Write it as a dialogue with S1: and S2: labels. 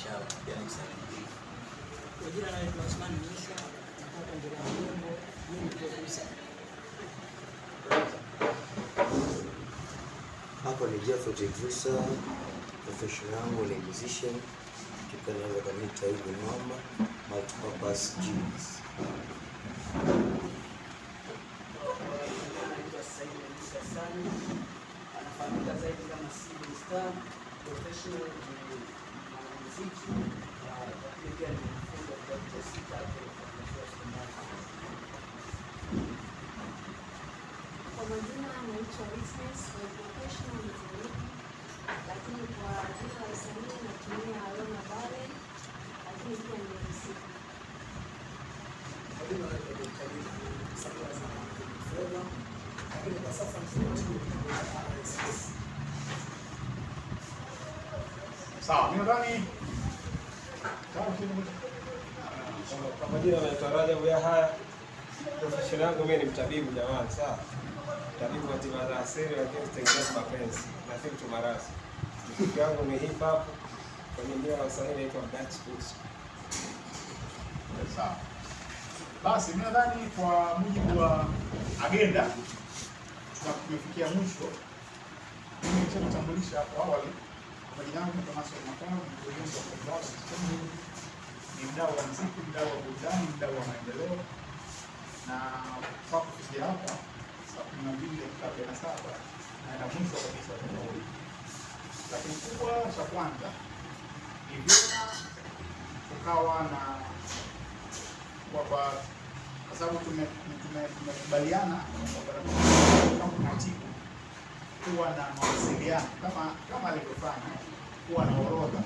S1: inshallah pia nisaidie.
S2: Kwa jina la Osman Musa, nataka ndio mambo mimi producer.
S3: Hapo ni Jafet Idrisa, professional yangu ni musician, kipenda kanita hivi mama, multipurpose genius.
S2: Anafahamika zaidi kama Sidi Star, professional muziki, lakini pia ni mfundi wa kutoa sita
S4: Kwa majina anaitwa Business wa professional muziki, lakini kwa jina la usanii natumia Aroma Vale, lakini pia ni MC.
S2: Lakini kwa sasa msanii
S5: sawa, mimi nadhani
S6: kwa majina naitwa Rajab Yahaya. Profession yangu mimi ni mtabibu jamani, sawa. Mtabibu wa tiba za asili lakini sitengeneza mapenzi na vitu marasi. Muziki wangu ni hip hop, kwa jina la usanii naitwa Dutch Beats.
S5: sawa. Basi mimi nadhani kwa mujibu wa agenda tumefikia mwisho. Mimi nishakutambulisha hapo awali. Majina yangu ni Thomas Makamu, mkurugenzi wa Kibao System. Ni mdau wa muziki, mdau wa burudani, mdau wa maendeleo. Na kwa kufikia hapa saa 12:47 na mwisho kabisa tunaona. Lakini kubwa cha kwanza ni vyema tukawa na kwa sababu tumekubaliana kama katibu kuwa na mawasiliano kama alivyofanya kuwa na orodha